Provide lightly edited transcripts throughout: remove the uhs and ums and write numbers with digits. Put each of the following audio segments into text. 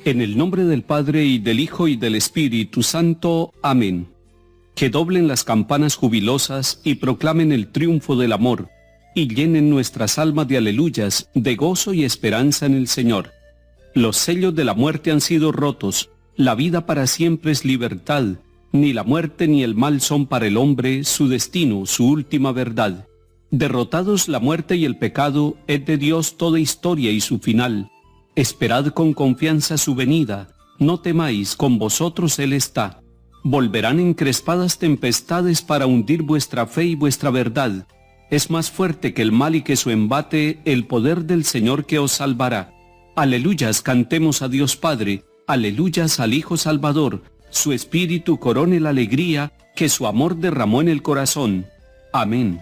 En el nombre del Padre, y del Hijo, y del Espíritu Santo. Amén. Que doblen las campanas jubilosas y proclamen el triunfo del amor, y llenen nuestras almas de aleluyas, de gozo y esperanza en el Señor. Los sellos de la muerte han sido rotos, la vida para siempre es libertad, ni la muerte ni el mal son para el hombre su destino, su última verdad. Derrotados la muerte y el pecado, es de Dios toda historia y su final. Esperad con confianza su venida, no temáis, con vosotros Él está. Volverán encrespadas tempestades para hundir vuestra fe y vuestra verdad. Es más fuerte que el mal y que su embate el poder del Señor que os salvará. Aleluyas, cantemos a Dios Padre, aleluyas al Hijo Salvador, su Espíritu corone la alegría que su amor derramó en el corazón. Amén.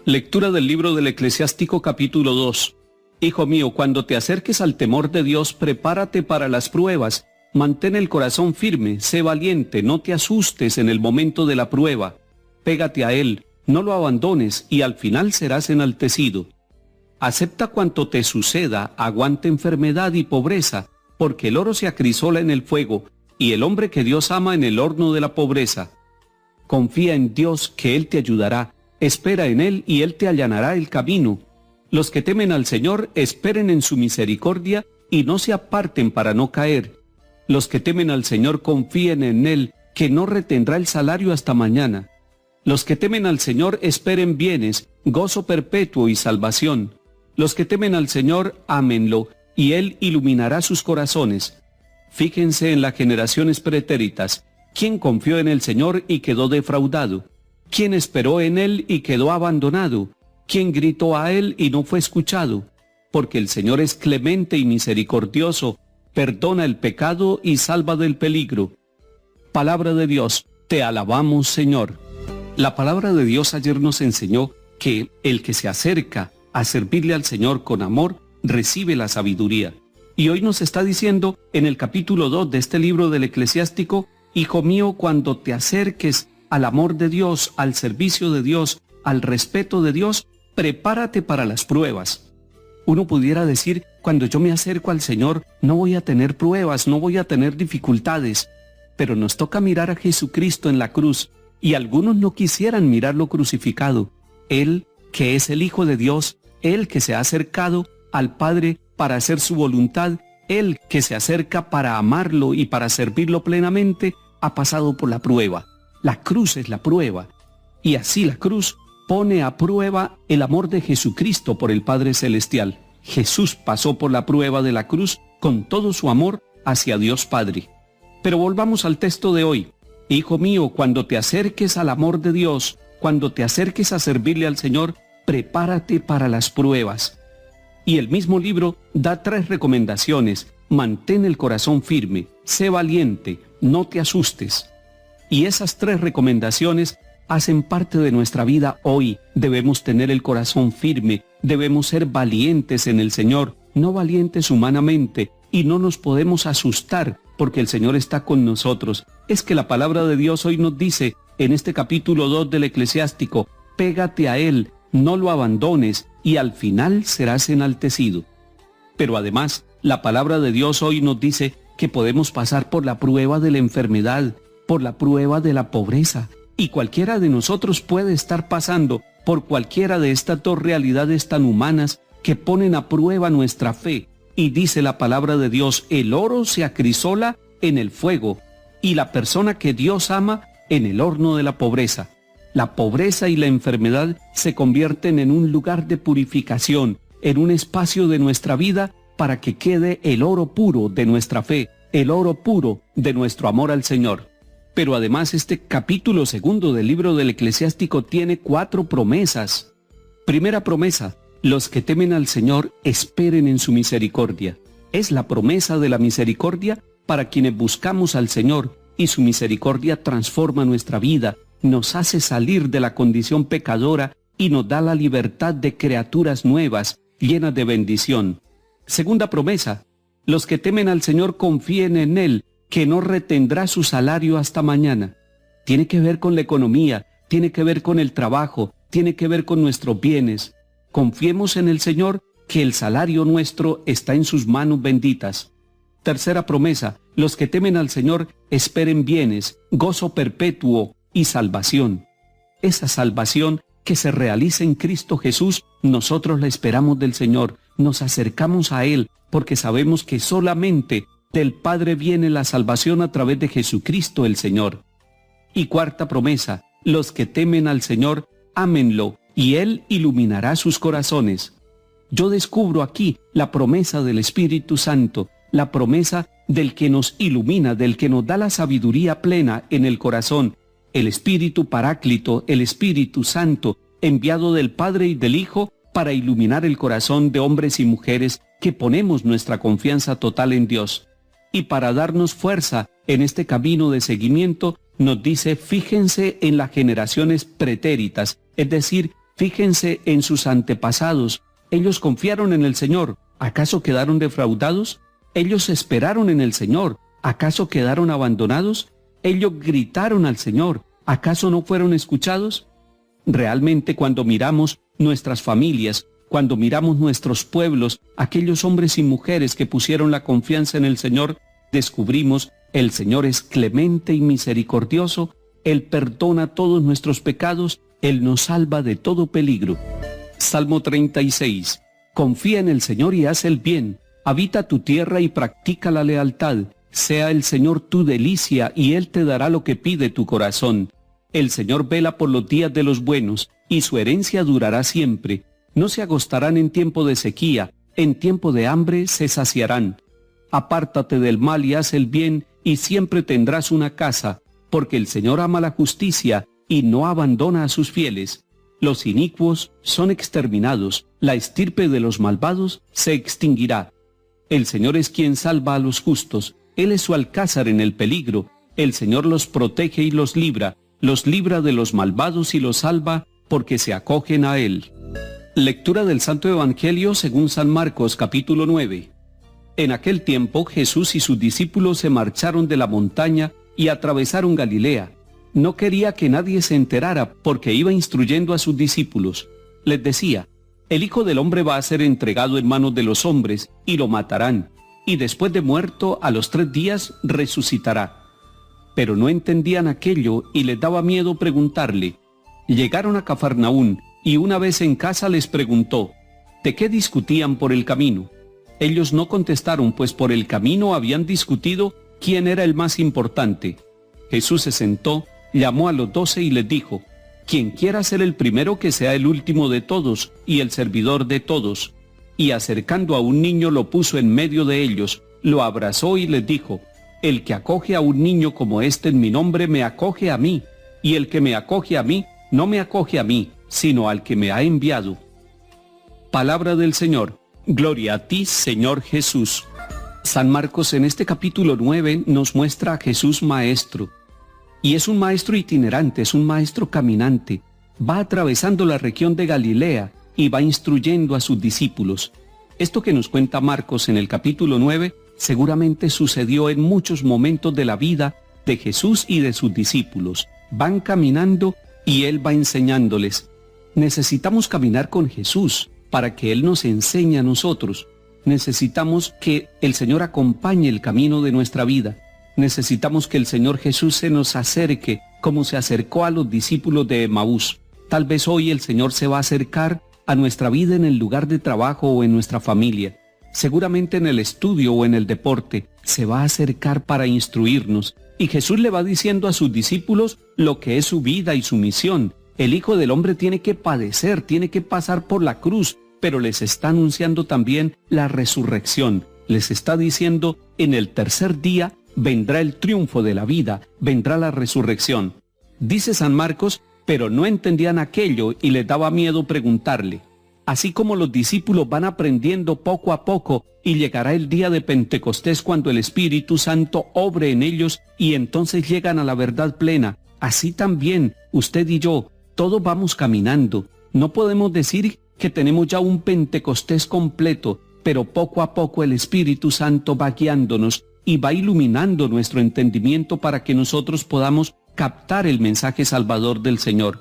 Lectura del libro del Eclesiástico capítulo 2. Hijo mío, cuando te acerques al temor de Dios, prepárate para las pruebas, mantén el corazón firme, sé valiente, no te asustes en el momento de la prueba. Pégate a Él, no lo abandones y al final serás enaltecido. Acepta cuanto te suceda, aguanta enfermedad y pobreza, porque el oro se acrisola en el fuego, y el hombre que Dios ama en el horno de la pobreza. Confía en Dios, que Él te ayudará, espera en Él y Él te allanará el camino. Los que temen al Señor esperen en su misericordia y no se aparten para no caer. Los que temen al Señor confíen en Él, que no retendrá el salario hasta mañana. Los que temen al Señor esperen bienes, gozo perpetuo y salvación. Los que temen al Señor, ámenlo, y Él iluminará sus corazones. Fíjense en las generaciones pretéritas. ¿Quién confió en el Señor y quedó defraudado? ¿Quién esperó en Él y quedó abandonado? ¿Quién gritó a Él y no fue escuchado? Porque el Señor es clemente y misericordioso, perdona el pecado y salva del peligro. Palabra de Dios, te alabamos, Señor. La palabra de Dios ayer nos enseñó que el que se acerca a servirle al Señor con amor, recibe la sabiduría. Y hoy nos está diciendo en el capítulo 2 de este libro del Eclesiástico, hijo mío, cuando te acerques al amor de Dios, al servicio de Dios, al respeto de Dios, prepárate para las pruebas. Uno pudiera decir, cuando yo me acerco al Señor, no voy a tener pruebas, no voy a tener dificultades. Pero nos toca mirar a Jesucristo en la cruz, y algunos no quisieran mirarlo crucificado. Él, que es el Hijo de Dios, Él que se ha acercado al Padre para hacer su voluntad, Él que se acerca para amarlo y para servirlo plenamente, ha pasado por la prueba. La cruz es la prueba. Y así la cruz pone a prueba el amor de Jesucristo por el Padre Celestial. Jesús pasó por la prueba de la cruz con todo su amor hacia Dios Padre. Pero volvamos al texto de hoy. Hijo mío, cuando te acerques al amor de Dios, cuando te acerques a servirle al Señor, prepárate para las pruebas. Y el mismo libro da 3 recomendaciones. Mantén el corazón firme, sé valiente, no te asustes. Y esas 3 recomendaciones hacen parte de nuestra vida hoy. Debemos tener el corazón firme, debemos ser valientes en el Señor, no valientes humanamente, y no nos podemos asustar porque el Señor está con nosotros. Es que la palabra de Dios hoy nos dice, en este capítulo 2 del Eclesiástico, pégate a Él, no lo abandones, y al final serás enaltecido. Pero además, la palabra de Dios hoy nos dice que podemos pasar por la prueba de la enfermedad, por la prueba de la pobreza, y cualquiera de nosotros puede estar pasando por cualquiera de estas 2 realidades tan humanas que ponen a prueba nuestra fe. Y dice la palabra de Dios, el oro se acrisola en el fuego, y la persona que Dios ama en el horno de la pobreza. La pobreza y la enfermedad se convierten en un lugar de purificación, en un espacio de nuestra vida para que quede el oro puro de nuestra fe, el oro puro de nuestro amor al Señor. Pero además este capítulo 2 del libro del Eclesiástico tiene 4 promesas. Primera promesa, los que temen al Señor esperen en su misericordia. Es la promesa de la misericordia para quienes buscamos al Señor, y su misericordia transforma nuestra vida, nos hace salir de la condición pecadora y nos da la libertad de criaturas nuevas, llenas de bendición. Segunda promesa, los que temen al Señor confíen en Él, que no retendrá su salario hasta mañana. Tiene que ver con la economía, tiene que ver con el trabajo, tiene que ver con nuestros bienes. Confiemos en el Señor, que el salario nuestro está en sus manos benditas. Tercera promesa, los que temen al Señor esperen bienes, gozo perpetuo y salvación. Esa salvación que se realiza en Cristo Jesús, nosotros la esperamos del Señor, nos acercamos a Él porque sabemos que solamente del Padre viene la salvación a través de Jesucristo el Señor. Y cuarta promesa, los que temen al Señor, ámenlo y Él iluminará sus corazones. Yo descubro aquí la promesa del Espíritu Santo, la promesa del que nos ilumina, del que nos da la sabiduría plena en el corazón, el Espíritu Paráclito, el Espíritu Santo, enviado del Padre y del Hijo para iluminar el corazón de hombres y mujeres que ponemos nuestra confianza total en Dios. Y para darnos fuerza en este camino de seguimiento, nos dice, fíjense en las generaciones pretéritas, es decir, fíjense en sus antepasados. Ellos confiaron en el Señor, ¿acaso quedaron defraudados? Ellos esperaron en el Señor, ¿acaso quedaron abandonados? Ellos gritaron al Señor, ¿acaso no fueron escuchados? Realmente cuando miramos nuestras familias, cuando miramos nuestros pueblos, aquellos hombres y mujeres que pusieron la confianza en el Señor, descubrimos el Señor es clemente y misericordioso, Él perdona todos nuestros pecados, Él nos salva de todo peligro. Salmo 36. Confía en el Señor y haz el bien, habita tu tierra y practica la lealtad, sea el Señor tu delicia y Él te dará lo que pide tu corazón. El Señor vela por los días de los buenos, y su herencia durará siempre. No se agostarán en tiempo de sequía, en tiempo de hambre se saciarán. Apártate del mal y haz el bien, y siempre tendrás una casa, porque el Señor ama la justicia y no abandona a sus fieles. Los inicuos son exterminados, la estirpe de los malvados se extinguirá. El Señor es quien salva a los justos, Él es su alcázar en el peligro. El Señor los protege y los libra de los malvados y los salva, porque se acogen a Él. Lectura del Santo Evangelio según San Marcos, capítulo 9. En aquel tiempo Jesús y sus discípulos se marcharon de la montaña y atravesaron Galilea. No quería que nadie se enterara porque iba instruyendo a sus discípulos. Les decía, el Hijo del Hombre va a ser entregado en manos de los hombres y lo matarán, y después de muerto a los 3 días resucitará. Pero no entendían aquello y les daba miedo preguntarle. Llegaron a Cafarnaún y una vez en casa les preguntó, ¿de qué discutían por el camino? Ellos no contestaron, pues por el camino habían discutido quién era el más importante. Jesús se sentó, llamó a los 12 y les dijo, quien quiera ser el primero que sea el último de todos y el servidor de todos. Y acercando a un niño lo puso en medio de ellos, lo abrazó y les dijo, el que acoge a un niño como este en mi nombre me acoge a mí, y el que me acoge a mí no me acoge a mí, sino al que me ha enviado. Palabra del Señor. Gloria a ti, Señor Jesús. San Marcos en este capítulo 9 nos muestra a Jesús maestro. Y es un maestro itinerante, es un maestro caminante. Va atravesando la región de Galilea y va instruyendo a sus discípulos. Esto que nos cuenta Marcos en el capítulo 9 seguramente sucedió en muchos momentos de la vida de Jesús y de sus discípulos. Van caminando y Él va enseñándoles. Necesitamos caminar con Jesús para que Él nos enseñe a nosotros. Necesitamos que el Señor acompañe el camino de nuestra vida. Necesitamos que el Señor Jesús se nos acerque como se acercó a los discípulos de Emaús. Tal vez hoy el Señor se va a acercar a nuestra vida en el lugar de trabajo o en nuestra familia. Seguramente en el estudio o en el deporte se va a acercar para instruirnos. Y Jesús le va diciendo a sus discípulos lo que es su vida y su misión. El Hijo del Hombre tiene que padecer, tiene que pasar por la cruz, pero les está anunciando también la resurrección. Les está diciendo, en el tercer día vendrá el triunfo de la vida, vendrá la resurrección. Dice San Marcos, pero no entendían aquello y les daba miedo preguntarle. Así como los discípulos van aprendiendo poco a poco y llegará el día de Pentecostés cuando el Espíritu Santo obre en ellos y entonces llegan a la verdad plena. Así también, usted y yo, todos vamos caminando. No podemos decir que tenemos ya un Pentecostés completo, pero poco a poco el Espíritu Santo va guiándonos y va iluminando nuestro entendimiento para que nosotros podamos captar el mensaje salvador del Señor.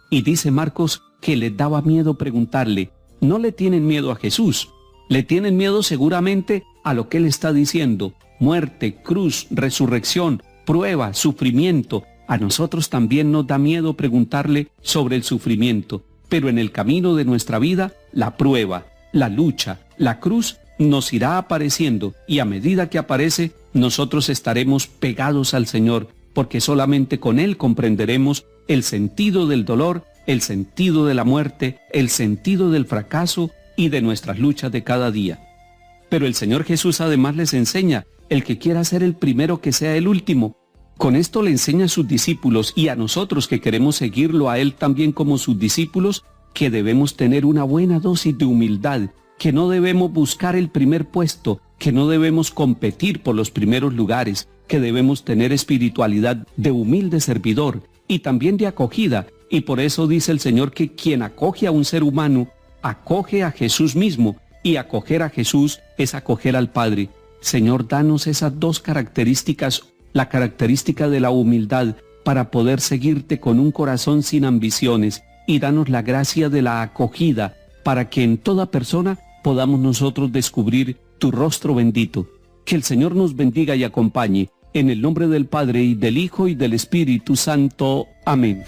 Y dice Marcos que les daba miedo preguntarle. No le tienen miedo a Jesús, le tienen miedo seguramente a lo que Él está diciendo, muerte, cruz, resurrección, prueba, sufrimiento. A nosotros también nos da miedo preguntarle sobre el sufrimiento, pero en el camino de nuestra vida, la prueba, la lucha, la cruz nos irá apareciendo, y a medida que aparece, nosotros estaremos pegados al Señor, porque solamente con Él comprenderemos el sentido del dolor, el sentido de la muerte, el sentido del fracaso y de nuestras luchas de cada día. Pero el Señor Jesús además les enseña: el que quiera ser el primero, que sea el último. Con esto le enseña a sus discípulos, y a nosotros que queremos seguirlo a Él también como sus discípulos, que debemos tener una buena dosis de humildad, que no debemos buscar el primer puesto, que no debemos competir por los primeros lugares, que debemos tener espiritualidad de humilde servidor y también de acogida. Y por eso dice el Señor que quien acoge a un ser humano, acoge a Jesús mismo, y acoger a Jesús es acoger al Padre. Señor, danos esas dos características, la característica de la humildad para poder seguirte con un corazón sin ambiciones, y danos la gracia de la acogida para que en toda persona podamos nosotros descubrir tu rostro bendito. Que el Señor nos bendiga y acompañe, en el nombre del Padre, y del Hijo, y del Espíritu Santo. Amén.